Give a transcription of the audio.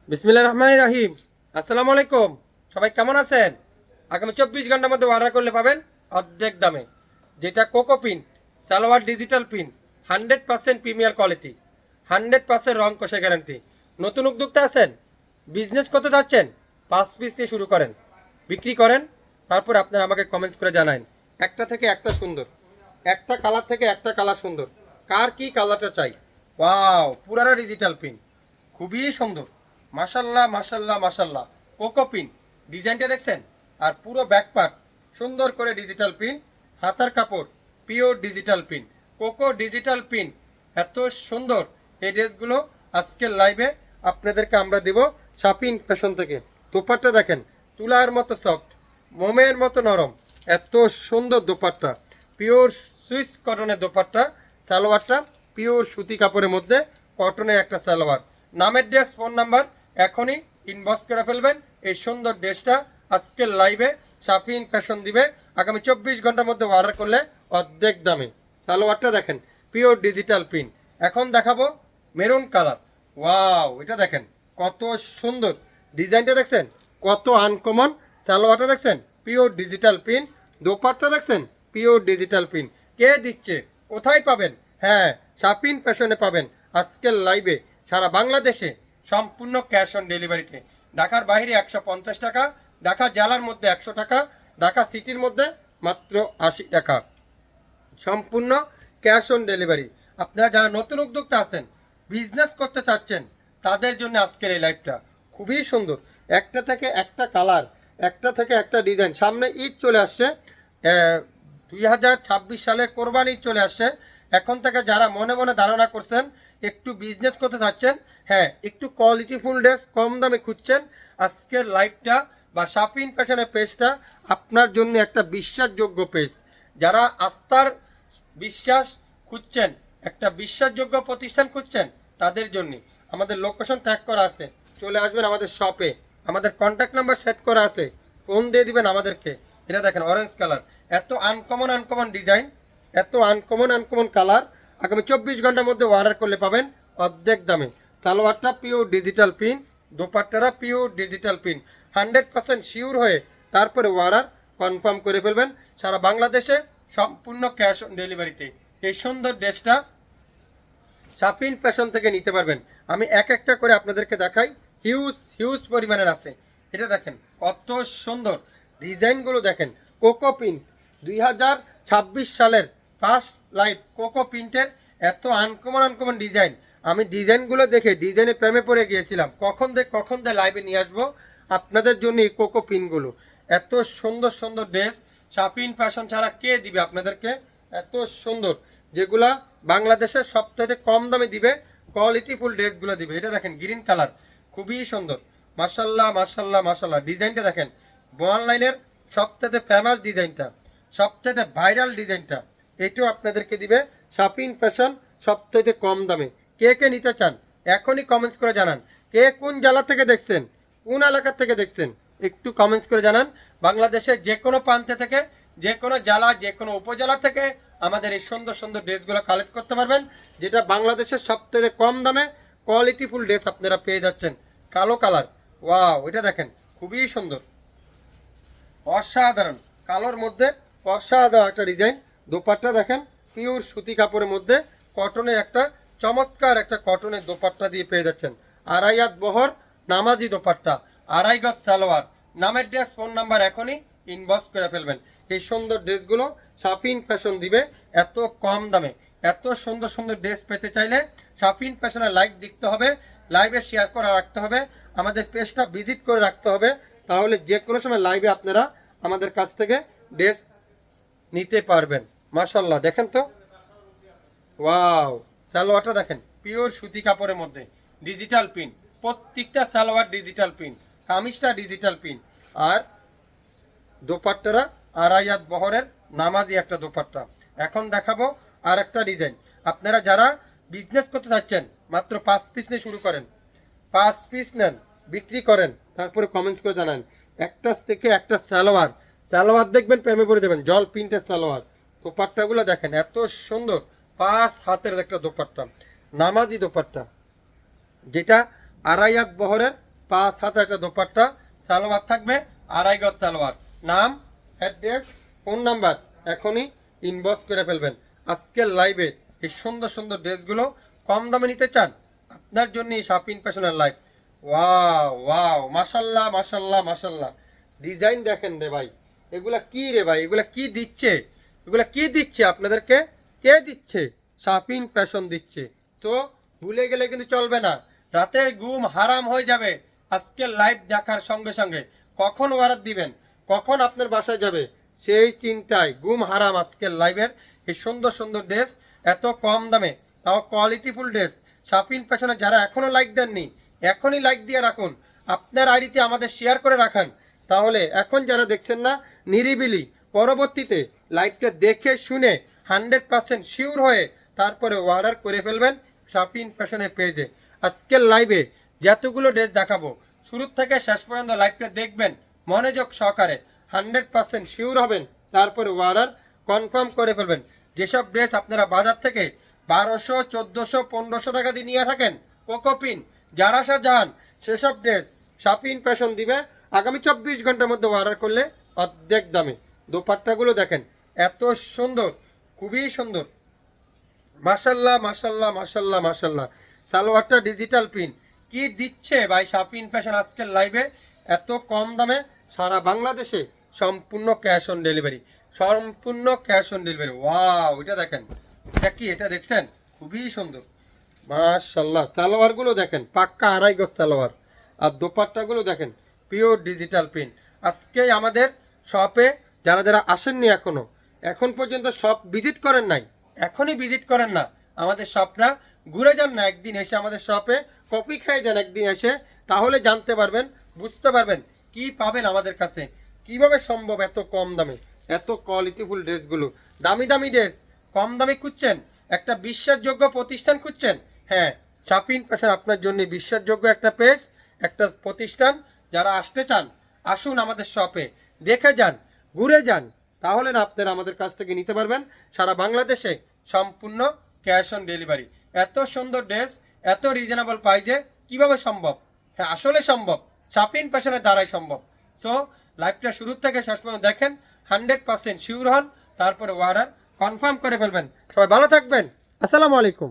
বিসমিল্লাহির রহমানির রহিম। আসসালামু আলাইকুম। সবাই কেমন আছেন? আগামী 24 ঘন্টার মধ্যে অর্ডার করলে পাবেন অর্ধেক দামে, যেটা cocoa pin salwar digital print, 100% premier quality, 100% রং কষে গ্যারান্টি। নতুন উদ্যোক্তা আছেন, বিজনেস করতে যাচ্ছেন, 5 পিস দিয়ে শুরু করেন, বিক্রি করেন, তারপর আপনারা আমাকে কমেন্টস করে জানান। একটা থেকে একটা সুন্দর, একটা কালার থেকে একটা কালার সুন্দর, কার কি কালারটা চাই। ওয়াও, পুরাটা ডিজিটাল পিন, খুবই সুন্দর। মাশাল্লাহ মাশাল্লাহ মাশাল্লাহ। কোকো পিন ডিজাইনটা দেখছেন? আর পুরো ব্যাক পার্ট সুন্দর করে ডিজিটাল পিন, হাতার কাপড় pure digital pin, cocoa digital pin. এত সুন্দর এই ড্রেসগুলো আজকের লাইভে আপনাদেরকে আমরা দেব শাপিন ফ্যাশন থেকে। দোপাট্টা দেখেন, তুলার মতো সফট, মোমের মতো নরম, এত সুন্দর দোপাট্টা, পিওর সুইস কটনের দোপাট্টা। সালোয়ারটা পিওর সুতি কাপড়ের মধ্যে কটনের একটা সালোয়ার। নামের ড্রেস, ফোন নাম্বার এখনই ইনবক্স করে ফেলবেন। এই সুন্দর ড্রেসটা আজকের লাইভে শাপিন ফ্যাশন দিবে আগামী 24 ঘন্টার মধ্যে অর্ডার করলে অর্ধেক দামে। সালোয়ারটা দেখেন, পিওর ডিজিটাল প্রিন্ট। এখন দেখাবো মেরুন কালার। ওয়াও, এটা দেখেন কত সুন্দর ডিজাইনটা, দেখছেন কত আনকমন। সালোয়ারটা দেখছেন পিওর ডিজিটাল প্রিন্ট, দোপাট্টা দেখছেন পিওর ডিজিটাল প্রিন্ট। কে দিচ্ছে, কোথায় পাবেন? হ্যাঁ, শাপিন ফ্যাশনে পাবেন আজকের লাইভে সারা বাংলাদেশে সম্পূর্ণ ক্যাশ অন ডেলিভারিতে। ঢাকার বাইরে 150 টাকা, ঢাকা জেলার মধ্যে 100 টাকা, ঢাকা সিটির মধ্যে মাত্র 80 টাকা, সম্পূর্ণ ক্যাশ অন ডেলিভারি। আপনারা যারা নতুন উদ্যোক্তা আছেন, বিজনেস করতে চাচ্ছেন, তাদের জন্য আজকের এই লাইভটা খুবই সুন্দর। একটা থেকে একটা কালার, একটা থেকে একটা ডিজাইন। সামনে ঈদ চলে আসছে, 2026 সালে কোরবানি ঈদ চলে আসছে। এখন থেকে যারা মনে মনে ধারণা করছেন একটু বিজনেস করতে চাচ্ছেন, হ্যাঁ একটু কোয়ালিটিফুল ড্রেস কম দামে খুঁজছেন, আজকের লাইভটা বা শাপিন ফ্যাশনের পেজটা আপনার জন্য একটা বিশ্বাসযোগ্য পেজ। যারা আস্থার বিশ্বাস খুঁজছেন, একটা বিশ্বাসযোগ্য প্রতিষ্ঠান খুঁজছেন, তাদের জন্য আমাদের লোকেশন ট্যাগ করা আছে, চলে আসবেন আমাদের শপে। আমাদের কন্ট্যাক্ট নাম্বার সেট করা আছে, ফোন দিয়ে দিবেন আমাদেরকে। এটা দেখেন অরেঞ্জ কালার, এত আনকমন আনকমন ডিজাইন, এত আনকমন আনকমন কালার। আগামী 24 ঘন্টার মধ্যে অর্ডার করলে পাবেন অর্ধেক দামে। সালোয়ারটা পিওর ডিজিটাল পিন, দোপাট্টারা পিওর ডিজিটাল পিন। 100% শিওর হয়ে তারপরে অর্ডার কনফার্ম করে ফেলবেন। সারা বাংলাদেশে সম্পূর্ণ ক্যাশ অন ডেলিভারিতে এই সুন্দর ড্রেসটা শাপিন ফ্যাশন থেকে নিতে পারবেন। আমি এক একটা করে আপনাদেরকে দেখাই, হিউজ হিউজ পরিমাণের আছে। এটা দেখেন কত সুন্দর ডিজাইনগুলো, দেখেন কোকো প্রিন্ট 2026 সালের ফার্স্ট লাইভ কোকো প্রিন্টের এত আনকমন আনকমন ডিজাইন। আমি ডিজাইনগুলো দেখে ডিজাইনে প্রেমে পড়ে গিয়েছিলাম, কখন দে লাইভে নিয়ে আসবো আপনাদের জন্য এই কোকো প্রিন্টগুলো। এত সুন্দর সুন্দর ড্রেস শাপিন ফ্যাশন ছাড়া কে দিবে আপনাদেরকে? এত সুন্দর, যেগুলা বাংলাদেশের সবথেকে কম দামে দিবে, কোয়ালিটিফুল ড্রেসগুলো দিবে। এটা দেখেন গ্রিন কালার, খুবই সুন্দর। মাশাল্লাহ মাশাল্লাহ মাশাল্লাহ। ডিজাইনটা দেখেন, অনলাইনের সবথেকে ফেমাস ডিজাইনটা, সবথেকে ভাইরাল ডিজাইনটা, এটাও আপনাদেরকে দিবে শাপিন ফ্যাশন সবথেকে কম দামে। কে কে নিতে চান এখনই কমেন্টস করে জানান। কে কোন জেলা থেকে দেখছেন, কোন এলাকা থেকে দেখছেন, একটু কমেন্টস করে জানান। বাংলাদেশের যে কোনো প্রান্তে থেকে, যে কোনো জেলা, যে কোনো উপজেলা থেকে আমাদের এই সুন্দর সুন্দর ড্রেসগুলো কালেক্ট করতে পারবেন, যেটা বাংলাদেশের সবথেকে কম দামে কোয়ালিটিফুল ড্রেস আপনারা পেয়ে যাচ্ছেন। কালো কালার, ওয়াও, এটা দেখেন খুবই সুন্দর, অসাধারণ কালোর মধ্যে অসাধারণ একটা ডিজাইন। দোপাট্টা দেখেন পিওর সুতি কাপড়ের মধ্যে কটনের একটা চমৎকার একটা কটনের দোপাট্টা দিয়ে পেয়ে যাচ্ছেন। আড়াই হাত বহর নামাজি দোপাট্টা, আড়াই গজ সালোয়ার। নামের ড্রেস, ফোন নাম্বার এখনই ইনবক্স করে ফেলবেন। এই সুন্দর ড্রেসগুলো শাপিন ফ্যাশন দিবে এত কম দামে। এত সুন্দর সুন্দর ড্রেস পেতে চাইলে শাপিন ফ্যাশনের লাইভ দেখতে হবে, লাইভে শেয়ার করে রাখতে হবে, আমাদের পেজটা ভিজিট করে রাখতে হবে। তাহলে যে কোনো সময় লাইভে আপনারা আমাদের কাছ থেকে ড্রেস নিতে পারবেন। মাশাল্লাহ, দেখেন তো, ওয়াও। সালোয়ারটা দেখেন পিওর সুতি কাপড়ের মধ্যে ডিজিটাল প্রিন্ট, প্রত্যেকটা সালোয়ার ডিজিটাল প্রিন্ট, কামিজটা ডিজিটাল প্রিন্ট, আর দোপাট্টারা আড়াই হাত বহরের নামাজি একটা দোপাট্টা। এখন দেখাবো আর একটা ডিজাইন। আপনারা যারা বিজনেস করতে চাচ্ছেন, মাত্র 5 পিস নিয়ে শুরু করেন, 5 পিস নেন, বিক্রি করেন, তারপরে কমেন্টস করে জানান। একটা থেকে একটা সালোয়ার, সালোয়ার দেখবেন প্রেমে পড়ে দেবেন, জল প্রিন্টের সালোয়ার। দোপাট্টাগুলো দেখেন এত সুন্দর, 5 হাতের একটা দোপাট্টা, নামাজি দোপাট্টা, যেটা আড়াই হাত বহরের 5 হাতে একটা দোপাট্টা, সালোয়ার থাকবে আড়াই গজ সালোয়ার। নাম, অ্যাড্রেস, ফোন নাম্বার এখনই ইনবক্স করে ফেলবেন। আজকের লাইভে এই সুন্দর সুন্দর ড্রেসগুলো কম দামে নিতে চান, আপনার জন্য এই শাপিন ফ্যাশনের লাইভ। ওয়াও ওয়াও, মাশাল্লাহ মাশাল্লাহ মাশাল্লাহ, ডিজাইন দেখেন রে ভাই, এগুলা কি রে ভাই, এগুলা কি দিচ্ছে, এগুলা কি দিচ্ছে আপনাদেরকে, কে দিচ্ছে? শাপিন ফ্যাশন দিচ্ছে। সো ভুলে গেলে কিন্তু চলবে না, রাতের ঘুম হারাম হয়ে যাবে আজকের লাইভ দেখার সঙ্গে সঙ্গে। কখন অর্ডার দিবেন, কখন আপনার বাসায় যাবে, সেই চিন্তায় ঘুম হারাম আজকের লাইভের এই সুন্দর সুন্দর ড্রেস এত কম দামে, তাও কোয়ালিটিফুল ড্রেস। শাপিন ফ্যাশনে যারা এখনো লাইক দেননি, এখনই লাইক দিয়ে রাখুন, আপনার আইডিতে আমাদের শেয়ার করে রাখান। তাহলে এখন যারা দেখছেন না, নিরিবিলি পরবর্তীতে লাইভটা দেখে শুনে 100% শিওর হয়ে তারপরে অর্ডার করে ফেলবেন শাপিন ফ্যাশনের পেজে। আজকের লাইভে যতগুলো ড্রেস দেখাবো, শুরু থেকে শেষ পর্যন্ত লাইভটা দেখবেন মনোযোগ সহকারে, 100% শিওর হবেন, তারপরে অর্ডার কনফার্ম করে ফেলবেন। যেসব ড্রেস আপনারা বাজার থেকে 1200, 1400, 1500 টাকা দিয়ে নিয়ে থাকেন, কোকোপিন, যারা শাহজাহান, সেসব ড্রেস শাপিন ফ্যাশন দিবে আগামী 24 ঘন্টার মধ্যে অর্ডার করলে অর্ধেক দামে। দোপাট্টাগুলো দেখেন এত সুন্দর, খুবই সুন্দর, মাশাল্লাহ মাশাল্লাহ মাশাল্লাহ মাশাল্লাহ। সালোয়ারটা ডিজিটাল প্রিন্ট, কি দিচ্ছে ভাই শাপিন ফ্যাশন আজকের লাইভে এত কম দামে, সারা বাংলাদেশে সম্পূর্ণ ক্যাশ অন ডেলিভারি, সম্পূর্ণ ক্যাশ অন ডেলিভারি। ওয়াও, এটা দেখেন, এটা কি, এটা দেখছেন, খুবই সুন্দর মাশাল্লাহ। সালোয়ারগুলো দেখেন পাক্কা আড়াই গজ সালোয়ার, আর দোপাট্টাগুলো দেখেন পিওর ডিজিটাল প্রিন্ট। আজকে আমাদের শপে যারা যারা আসেননি এখনো, এখন পর্যন্ত শপ ভিজিট করেন নাই, এখনই ভিজিট করেন না আমাদের শপটা, ঘুরে যান না একদিন এসে আমাদের শপে, কফি খাই যান একদিন এসে, তাহলে জানতে পারবেন, বুঝতে পারবেন কি পাবেন আমাদের কাছে, কিভাবে সম্ভব এত কম দামে এত কোয়ালিটিফুল ড্রেসগুলো। দামি দামি ড্রেস কম দামে খুঁজছেন, একটা বিশ্বাসযোগ্য প্রতিষ্ঠান খুঁজছেন, হ্যাঁ শাপিন ফ্যাশন আপনার জন্য বিশ্বাসযোগ্য একটা পেজ, একটা প্রতিষ্ঠান। যারা আসতে চান আসুন আমাদের শপে, দেখে যান, ঘুরে যান, তাহলে না আপনারা আমাদের কাছ থেকে নিতে পারবেন সারা বাংলাদেশে সম্পূর্ণ ক্যাশ অন ডেলিভারি। এত সুন্দর ড্রেস এত রিজনেবল প্রাইসে কিভাবে সম্ভব? হ্যাঁ আসলে সম্ভব, শাপিন ফ্যাশনের দ্বারাই সম্ভব। সো লাইভটা শুরু থেকে শেষ পর্যন্ত দেখেন, 100% শিওর হন, তারপরে অর্ডার কনফার্ম করে ফেলবেন। সবাই ভালো থাকবেন, আসসালামু আলাইকুম।